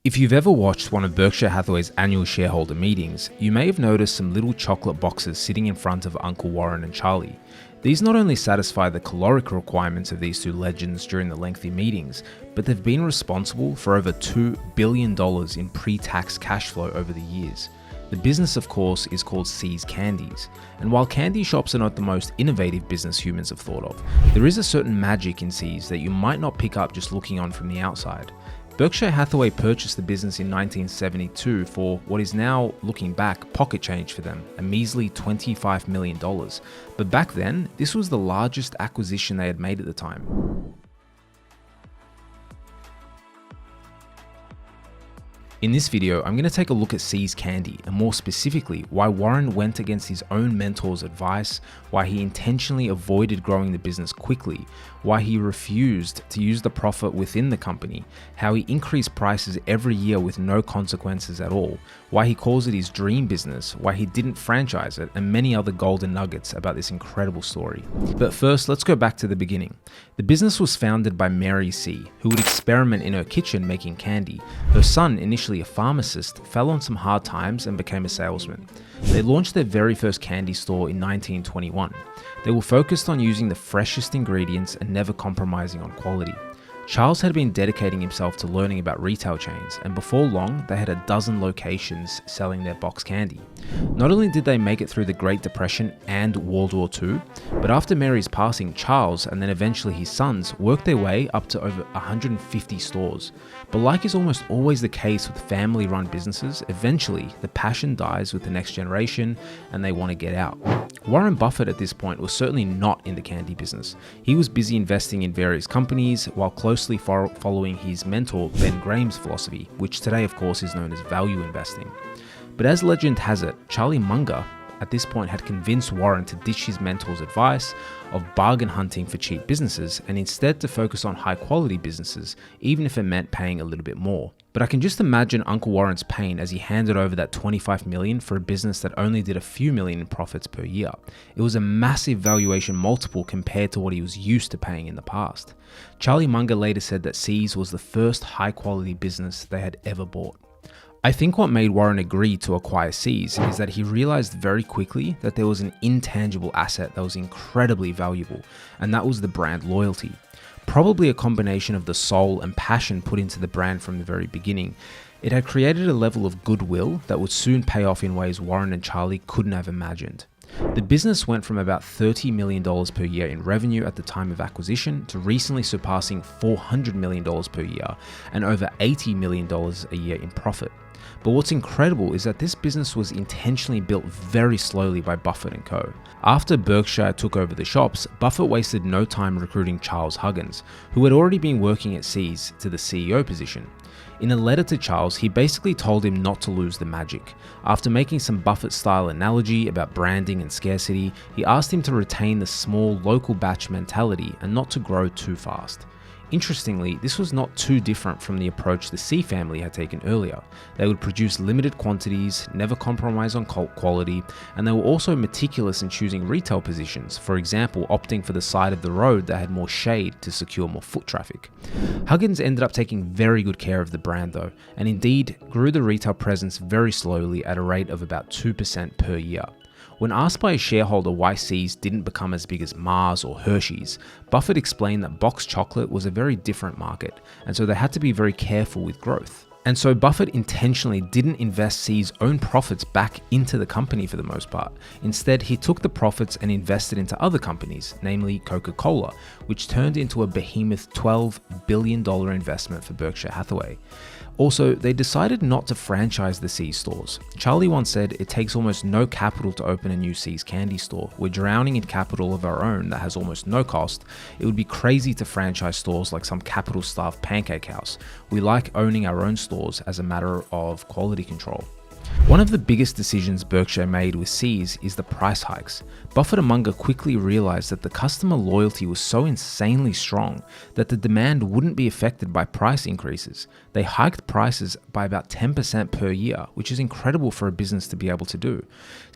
If you've ever watched one of Berkshire Hathaway's annual shareholder meetings, you may have noticed some little chocolate boxes sitting in front of Uncle Warren and Charlie. These not only satisfy the caloric requirements of these two legends during the lengthy meetings, but they've been responsible for over $2 billion in pre-tax cash flow over the years. The business, of course, is called See's Candies, and while candy shops are not the most innovative business humans have thought of, there is a certain magic in See's that you might not pick up just looking on from the outside. Berkshire Hathaway purchased the business in 1972 for what is now, looking back, pocket change for them, a measly $25 million. But back then, this was the largest acquisition they had made at the time. In this video, I'm going to take a look at See's Candy, and more specifically, why Warren went against his own mentor's advice, why he intentionally avoided growing the business quickly, why he refused to use the profit within the company, how he increased prices every year with no consequences at all, why he calls it his dream business, why he didn't franchise it, and many other golden nuggets about this incredible story. But first, let's go back to the beginning. The business was founded by Mary See, who would experiment in her kitchen making candy. Her son, initially a pharmacist, fell on some hard times and became a salesman. They launched their very first candy store in 1921. They were focused on using the freshest ingredients and never compromising on quality. Charles had been dedicating himself to learning about retail chains, and before long, they had 12 locations selling their box candy. Not only did they make it through the Great Depression and World War II, but after Mary's passing, Charles and then eventually his sons worked their way up to over 150 stores. But like is almost always the case with family-run businesses, eventually the passion dies with the next generation and they want to get out. Warren Buffett at this point was certainly not in the candy business. He was busy investing in various companies while closely following his mentor Ben Graham's philosophy, which today of course is known as value investing. But as legend has it, Charlie Munger at this point had convinced Warren to ditch his mentor's advice of bargain hunting for cheap businesses and instead to focus on high quality businesses, even if it meant paying a little bit more. But I can just imagine Uncle Warren's pain as he handed over that $25 million for a business that only did a few million in profits per year. It was a massive valuation multiple compared to what he was used to paying in the past. Charlie Munger later said that See's was the first high quality business they had ever bought. I think what made Warren agree to acquire See's is that he realized very quickly that there was an intangible asset that was incredibly valuable, and that was the brand loyalty. Probably a combination of the soul and passion put into the brand from the very beginning. It had created a level of goodwill that would soon pay off in ways Warren and Charlie couldn't have imagined. The business went from about $30 million per year in revenue at the time of acquisition to recently surpassing $400 million per year and over $80 million a year in profit. But what's incredible is that this business was intentionally built very slowly by Buffett & Co. After Berkshire took over the shops, Buffett wasted no time recruiting Charles Huggins, who had already been working at See's, to the CEO position. In a letter to Charles, he basically told him not to lose the magic. After making some Buffett-style analogy about branding and scarcity, he asked him to retain the small local batch mentality and not to grow too fast. Interestingly, this was not too different from the approach the See family had taken earlier. They would produce limited quantities, never compromise on quality, and they were also meticulous in choosing retail positions, for example, opting for the side of the road that had more shade to secure more foot traffic. Huggins ended up taking very good care of the brand though, and indeed grew the retail presence very slowly at a rate of about 2% per year. When asked by a shareholder why See's didn't become as big as Mars or Hershey's, Buffett explained that boxed chocolate was a very different market, and so they had to be very careful with growth. And so Buffett intentionally didn't invest See's own profits back into the company for the most part. Instead, he took the profits and invested into other companies, namely Coca-Cola, which turned into a behemoth $12 billion investment for Berkshire Hathaway. Also, they decided not to franchise the See's stores. Charlie once said, "It takes almost no capital to open a new See's candy store. We're drowning in capital of our own that has almost no cost. It would be crazy to franchise stores like some capital-starved pancake house. We like owning our own stores as a matter of quality control." One of the biggest decisions Berkshire made with See's is the price hikes. Buffett and Munger quickly realized that the customer loyalty was so insanely strong that the demand wouldn't be affected by price increases. They hiked prices by about 10% per year, which is incredible for a business to be able to do.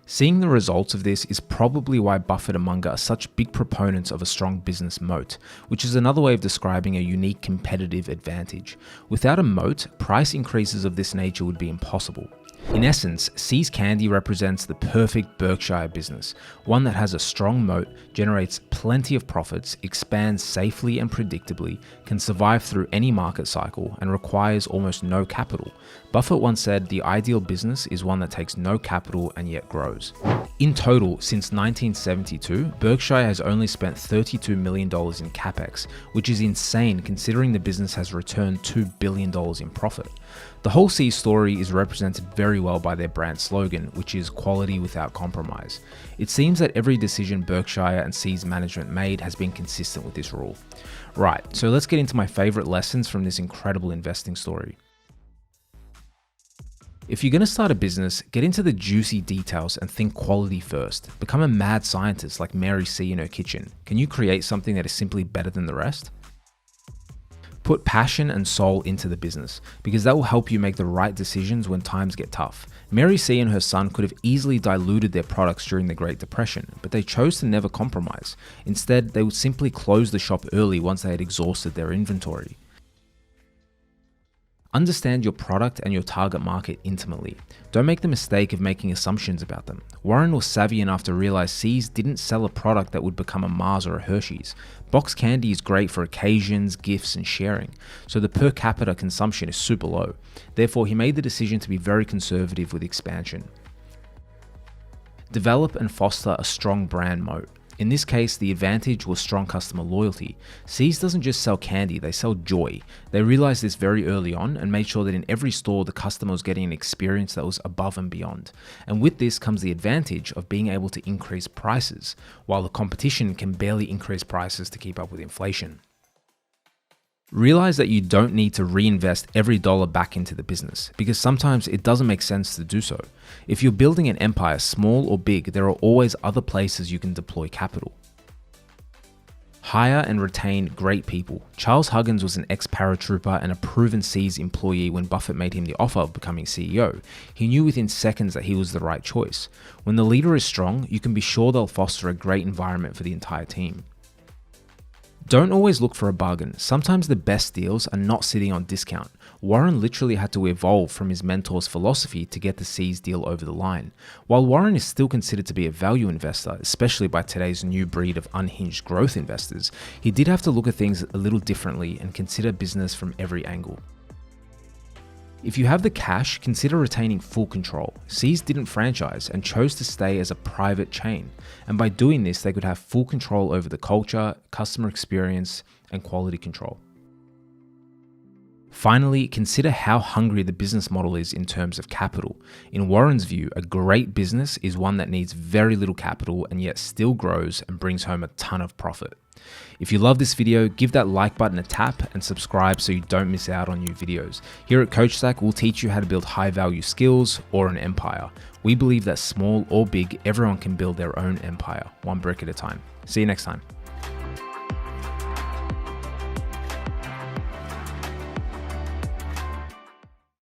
Seeing the results of this is probably why Buffett and Munger are such big proponents of a strong business moat, which is another way of describing a unique competitive advantage. Without a moat, price increases of this nature would be impossible. In essence, See's Candy represents the perfect Berkshire business, one that has a strong moat, generates plenty of profits, expands safely and predictably, can survive through any market cycle, and requires almost no capital. Buffett once said the ideal business is one that takes no capital and yet grows. In total, since 1972, Berkshire has only spent $32 million in capex, which is insane considering the business has returned $2 billion in profit. The whole See's story is represented very well by their brand slogan, which is quality without compromise. It seems that every decision Berkshire and See's management made has been consistent with this rule. Right, so let's get into my favorite lessons from this incredible investing story. If you're going to start a business, get into the juicy details and think quality first. Become a mad scientist like Mary C in her kitchen. Can you create something that is simply better than the rest? Put passion and soul into the business, because that will help you make the right decisions when times get tough. Mary C and her son could have easily diluted their products during the Great Depression, but they chose to never compromise. Instead, they would simply close the shop early once they had exhausted their inventory. Understand your product and your target market intimately. Don't make the mistake of making assumptions about them. Warren was savvy enough to realize See's didn't sell a product that would become a Mars or a Hershey's. Box candy is great for occasions, gifts, and sharing, so the per capita consumption is super low. Therefore, he made the decision to be very conservative with expansion. Develop and foster a strong brand moat. In this case, the advantage was strong customer loyalty. See's doesn't just sell candy, they sell joy. They realized this very early on and made sure that in every store the customer was getting an experience that was above and beyond. And with this comes the advantage of being able to increase prices, while the competition can barely increase prices to keep up with inflation. Realize that you don't need to reinvest every dollar back into the business, because sometimes it doesn't make sense to do so. If you're building an empire, small or big, there are always other places you can deploy capital. Hire and retain great people. Charles Huggins was an ex-paratrooper and a proven See's employee when Buffett made him the offer of becoming CEO. He knew within seconds that he was the right choice. When the leader is strong, you can be sure they'll foster a great environment for the entire team. Don't always look for a bargain. Sometimes the best deals are not sitting on discount. Warren literally had to evolve from his mentor's philosophy to get the See's deal over the line. While Warren is still considered to be a value investor, especially by today's new breed of unhinged growth investors, he did have to look at things a little differently and consider business from every angle. If you have the cash, consider retaining full control. See's didn't franchise and chose to stay as a private chain, and by doing this, they could have full control over the culture, customer experience, and quality control. Finally, consider how hungry the business model is in terms of capital. In Warren's view, a great business is one that needs very little capital and yet still grows and brings home a ton of profit. If you love this video, give that like button a tap and subscribe so you don't miss out on new videos. Here at CoachStack, we'll teach you how to build high value skills or an empire. We believe that small or big, everyone can build their own empire, one brick at a time. See you next time.